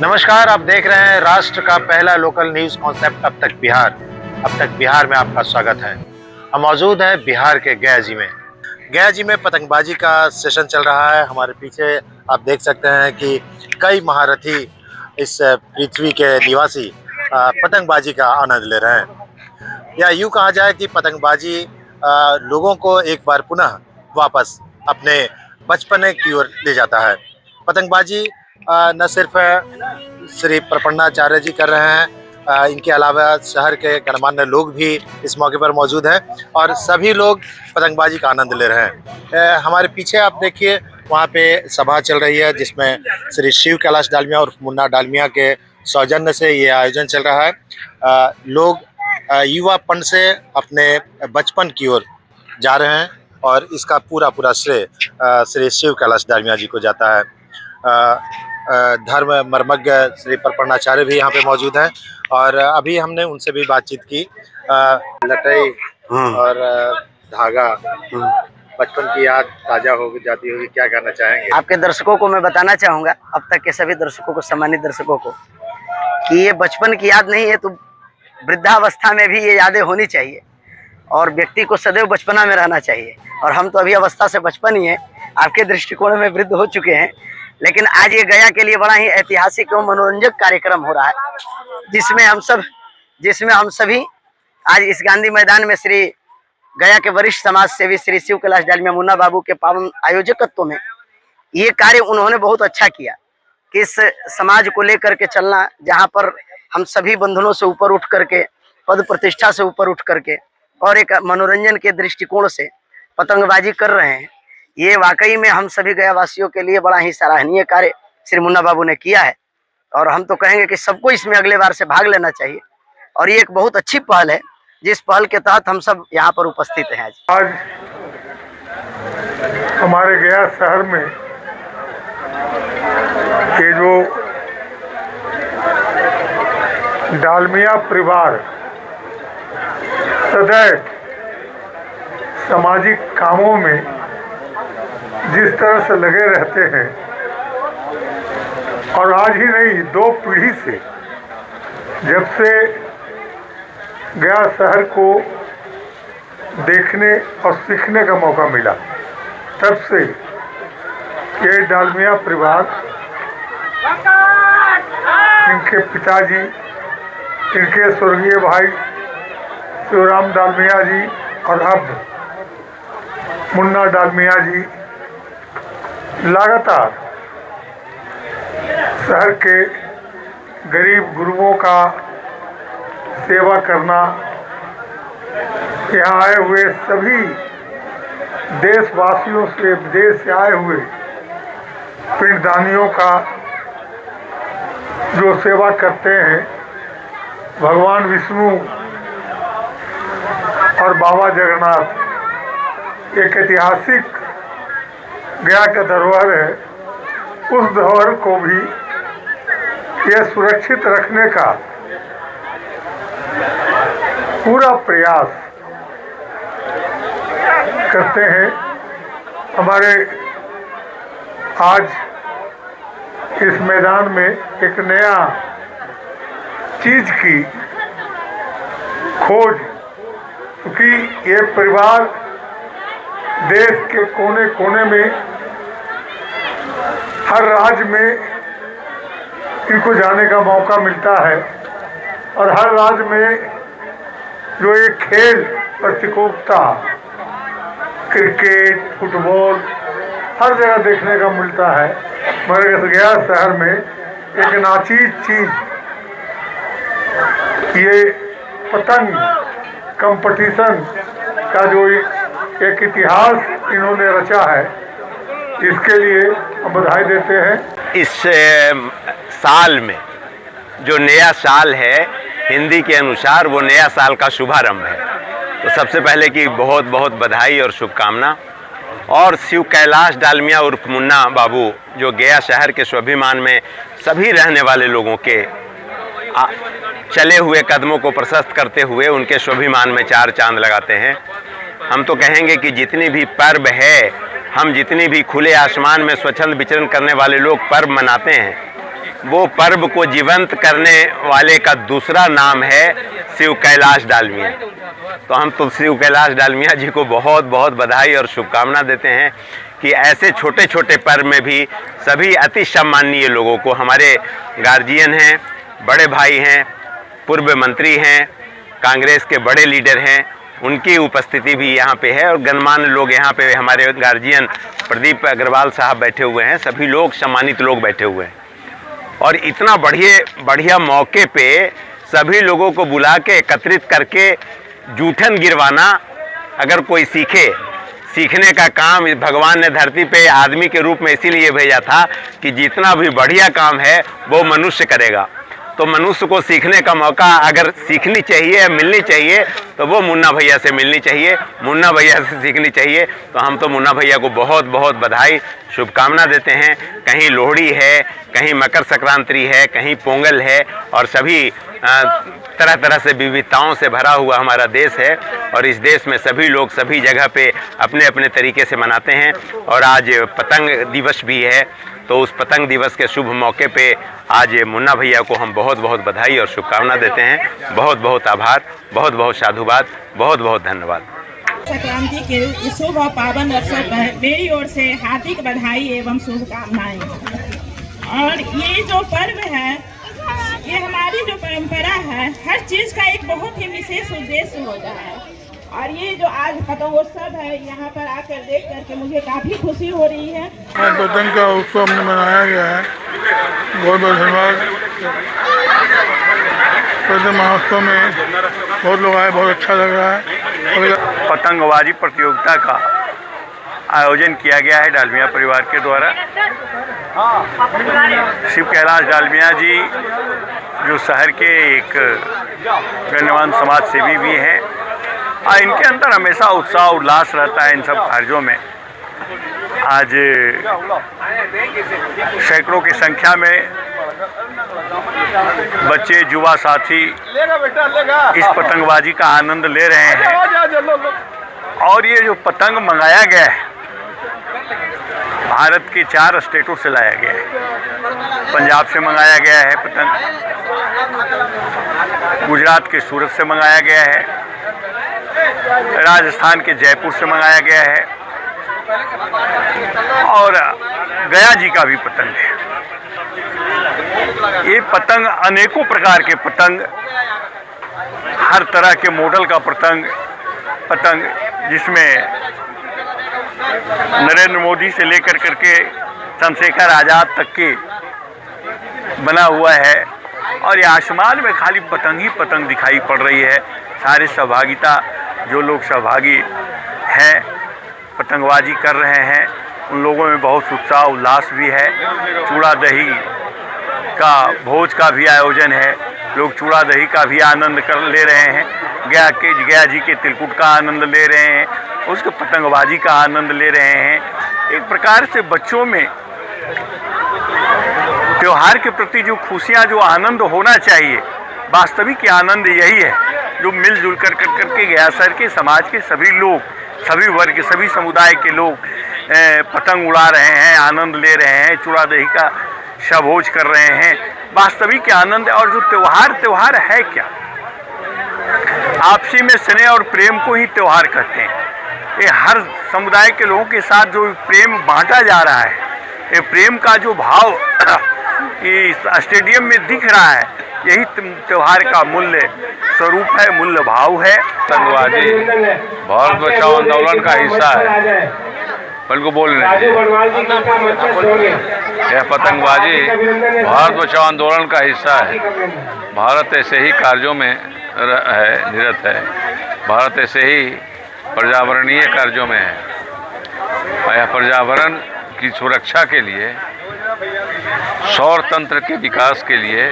नमस्कार, आप देख रहे हैं राष्ट्र का पहला लोकल न्यूज कॉन्सेप्ट अब तक बिहार। अब तक बिहार में आपका स्वागत है। हम मौजूद हैं बिहार के गया जी में। गया जी में पतंगबाजी का सेशन चल रहा है। हमारे पीछे आप देख सकते हैं कि कई महारथी इस पृथ्वी के निवासी पतंगबाजी का आनंद ले रहे हैं। या यूँ कहा जाए कि पतंगबाजी लोगों को एक बार पुनः वापस अपने बचपने की ओर ले जाता है। पतंगबाजी न सिर्फ श्री प्रपन्नाचार्य जी कर रहे हैं, इनके अलावा शहर के गणमान्य लोग भी इस मौके पर मौजूद हैं और सभी लोग पतंगबाजी का आनंद ले रहे हैं। हमारे पीछे आप देखिए, वहाँ पे सभा चल रही है जिसमें श्री शिव कैलाश डालमिया और मुन्ना डालमिया के सौजन्य से ये आयोजन चल रहा है। लोग युवापन से अपने बचपन की ओर जा रहे हैं और इसका पूरा श्रेय श्री शिव कैलाश डालमिया जी को जाता है। धर्म मर्मज्ञ श्री प्रपन्नाचार्य भी यहाँ पे मौजूद हैं और अभी हमने उनसे भी बातचीत की। लटई और धागा, बचपन की याद ताजा हो जाती होगी, क्या कहना चाहेंगे? आपके दर्शकों को मैं बताना चाहूंगा, अब तक के सभी दर्शकों को, सम्मानित दर्शकों को, कि ये बचपन की याद नहीं है तो वृद्धावस्था में भी ये यादें होनी चाहिए और व्यक्ति को सदैव बचपना में रहना चाहिए। और हम तो अभी अवस्था से बचपन ही है, आपके दृष्टिकोण में वृद्ध हो चुके हैं। लेकिन आज ये गया के लिए बड़ा ही ऐतिहासिक एवं मनोरंजक कार्यक्रम हो रहा है, जिसमें हम सभी आज इस गांधी मैदान में श्री गया के वरिष्ठ समाज सेवी श्री शिव कैलाश डालमिया मुन्ना बाबू के पावन आयोजकत्व में ये कार्य उन्होंने बहुत अच्छा किया कि इस समाज को लेकर के चलना, जहाँ पर हम सभी बंधनों से ऊपर उठ करके, पद प्रतिष्ठा से ऊपर उठ करके और एक मनोरंजन के दृष्टिकोण से पतंगबाजी कर रहे हैं। ये वाकई में हम सभी गया वासियों के लिए बड़ा ही सराहनीय कार्य श्री मुन्ना बाबू ने किया है और हम तो कहेंगे कि सबको इसमें अगले बार से भाग लेना चाहिए। और ये एक बहुत अच्छी पहल है, जिस पहल के तहत हम सब यहाँ पर उपस्थित हैं। आज हमारे गया शहर में ये जो डालमिया परिवार सदैव सामाजिक कामों में जिस तरह से लगे रहते हैं, और आज ही नहीं, 2 पीढ़ी से जब से गया शहर को देखने और सीखने का मौका मिला, तब से ये डालमिया परिवार, इनके पिताजी, इनके स्वर्गीय भाई शिवराम डालमिया जी और अब मुन्ना डालमिया जी लगातार शहर के गरीब गुरुओं का सेवा करना, यहाँ आए हुए सभी देशवासियों से, विदेश से आए हुए पिंडदानियों का जो सेवा करते हैं, भगवान विष्णु और बाबा जगन्नाथ, एक ऐतिहासिक गया का धरोहर है, उस धरोहर को भी ये सुरक्षित रखने का पूरा प्रयास करते हैं। हमारे आज इस मैदान में एक नया चीज की खोज, क्योंकि ये परिवार देश के कोने कोने में, हर राज्य में इनको जाने का मौका मिलता है और हर राज्य में जो ये खेल प्रतियोगिता, क्रिकेट, फुटबॉल, हर जगह देखने का मिलता है, मगर गया शहर में एक नाचीज चीज, ये पतंग कंपटीशन का जो एक इतिहास इन्होंने रचा है, इसके लिए हम बधाई देते हैं। इस साल में जो नया साल है, हिंदी के अनुसार वो नया साल का शुभारंभ है, तो सबसे पहले की बहुत बहुत बधाई और शुभकामना। और शिव कैलाश डालमिया उर्फ मुन्ना बाबू, जो गया शहर के स्वाभिमान में सभी रहने वाले लोगों के चले हुए कदमों को प्रशस्त करते हुए उनके स्वाभिमान में 4 चांद लगाते हैं। हम तो कहेंगे कि जितनी भी पर्व है, हम जितनी भी खुले आसमान में स्वच्छंद विचरण करने वाले लोग पर्व मनाते हैं, वो पर्व को जीवंत करने वाले का दूसरा नाम है शिव कैलाश डालमिया। तो हम तो शिव कैलाश डालमिया जी को बहुत बहुत बधाई और शुभकामना देते हैं कि ऐसे छोटे छोटे पर्व में भी सभी अति सम्माननीय लोगों को, हमारे गार्जियन हैं, बड़े भाई हैं, पूर्व मंत्री हैं, कांग्रेस के बड़े लीडर हैं, उनकी उपस्थिति भी यहाँ पे है और गणमान्य लोग यहाँ पे, हमारे गार्जियन प्रदीप अग्रवाल साहब बैठे हुए हैं, सभी लोग सम्मानित लोग बैठे हुए हैं। और इतना बढ़िया मौके पे सभी लोगों को बुला के एकत्रित करके जूठन गिरवाना, अगर कोई सीखने का काम भगवान ने धरती पे आदमी के रूप में इसीलिए भेजा था कि जितना भी बढ़िया काम है वो मनुष्य करेगा। तो मनुष्य को सीखने का मौका अगर सीखनी चाहिए, मिलनी चाहिए, तो वो मुन्ना भैया से मिलनी चाहिए, मुन्ना भैया से सीखनी चाहिए। तो हम तो मुन्ना भैया को बहुत बहुत बधाई शुभकामना देते हैं। कहीं लोहड़ी है, कहीं मकर संक्रांति है, कहीं पोंगल है, और सभी तरह तरह से विविधताओं से भरा हुआ हमारा देश है। और इस देश में सभी लोग सभी जगह पे अपने अपने तरीके से मनाते हैं। और आज पतंग दिवस भी है, तो उस पतंग दिवस के शुभ मौके पे आज मुन्ना भैया को हम बहुत बहुत बधाई और शुभकामना देते हैं। बहुत बहुत आभार, बहुत बहुत साधुवाद, बहुत बहुत धन्यवाद। संक्रांति के इस शुभ और पावन अवसर पर मेरी ओर से हार्दिक बधाई एवं शुभकामनाएं। और ये जो पर्व है, ये हमारी जो परंपरा है, हर चीज का एक बहुत ही विशेष उद्देश्य होता है। और ये जो आज पतंगोत्सव है, यहाँ पर आकर देख करके मुझे काफी खुशी हो रही है। पतंग का उत्सव हमने मनाया गया है, बहुत बहुत धन्यवाद। पतंग महोत्सव में बहुत लोग आए, बहुत अच्छा लग रहा है। पतंगबाजी प्रतियोगिता का आयोजन किया गया है डालमिया परिवार के द्वारा। शिव कैलाश डालमिया जी जो शहर के एक गण्यमान समाज सेवी भी हैं, इनके अंदर हमेशा उत्साह उल्लास रहता है इन सब कार्यों में। आज सैकड़ों की संख्या में बच्चे, युवा साथी इस पतंगबाजी का आनंद ले रहे हैं। और ये जो पतंग मंगाया गया है, भारत के 4 स्टेटों से लाया गया है। पंजाब से मंगाया गया है पतंग, गुजरात के सूरत से मंगाया गया है, राजस्थान के जयपुर से मंगाया गया है, और गया जी का भी पतंग है। ये पतंग अनेकों प्रकार के पतंग, हर तरह के मॉडल का पतंग जिसमें नरेंद्र मोदी से लेकर करके चंद्रशेखर आज़ाद तक के बना हुआ है। और ये आसमान में खाली पतंग ही पतंग दिखाई पड़ रही है। सारे सहभागिता जो लोग सहभागी हैं, पतंगबाजी कर रहे हैं, उन लोगों में बहुत उत्साह उल्लास भी है। चूड़ा दही का भोज का भी आयोजन है, लोग चूड़ा दही का भी आनंद ले रहे हैं। गया जी के तिलकुट का आनंद ले रहे हैं, उसके पतंगबाजी का आनंद ले रहे हैं। एक प्रकार से बच्चों में त्योहार के प्रति जो खुशियाँ, जो आनंद होना चाहिए, वास्तविक आनंद यही है जो मिलजुल कर के गया शहर के समाज के सभी लोग, सभी वर्ग, सभी समुदाय के लोग पतंग उड़ा रहे हैं, आनंद ले रहे हैं, चूड़ा दही का भोज कर रहे हैं। वास्तविक आनंद। और जो त्योहार है क्या, आपसी में स्नेह और प्रेम को ही त्योहार कहते हैं। ये हर समुदाय के लोगों के साथ जो प्रेम बांटा जा रहा है, ये प्रेम का जो भाव इस स्टेडियम में दिख रहा है, यही त्योहार का मूल्य स्वरूप है, मूल्य भाव है। पतंगबाजी भारत बचाओ आंदोलन का हिस्सा है, को बोलने यह पतंगबाजी भारत बचाओ आंदोलन का हिस्सा है। भारत ऐसे ही कार्यों में निरत है, भारत ऐसे ही पर्यावरणीय कार्यों में है। यह पर्यावरण की सुरक्षा के लिए, सौर तंत्र के विकास के लिए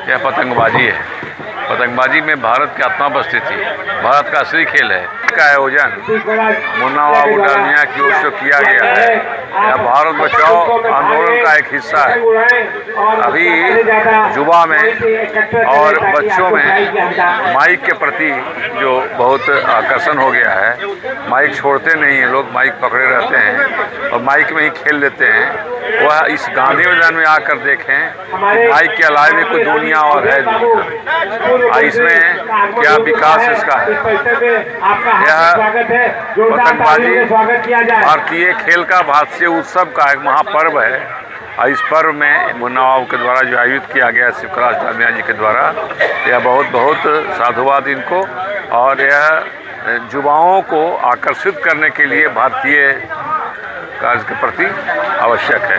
यह पतंगबाजी है। पतंगबाजी में भारत की आत्मा बसती थी, भारत का असली खेल है। का आयोजन मुन्ना बाबू डालमिया की ओर से किया गया है। यह भारत बचाओ आंदोलन का एक हिस्सा है। अभी युवा में और बच्चों में माइक के प्रति जो बहुत आकर्षण हो गया है, माइक छोड़ते नहीं हैं लोग, माइक पकड़े रहते हैं और माइक में ही खेल लेते हैं। वह इस गांधी मैदान में आकर देखें कि माइक के अलावा भी कोई दुनिया और है नहीं। इसमें क्या विकास इसका है। यह पतंगबाजी भारतीय खेल का, भारतीय उत्सव का एक महापर्व है और इस पर्व में मुन्ना बाबू के द्वारा जो आयोजित किया गया शिव कैलाश डालमिया जी के द्वारा, यह बहुत बहुत साधुवाद इनको। और यह युवाओं को आकर्षित करने के लिए भारतीय कार्य के प्रति आवश्यक है।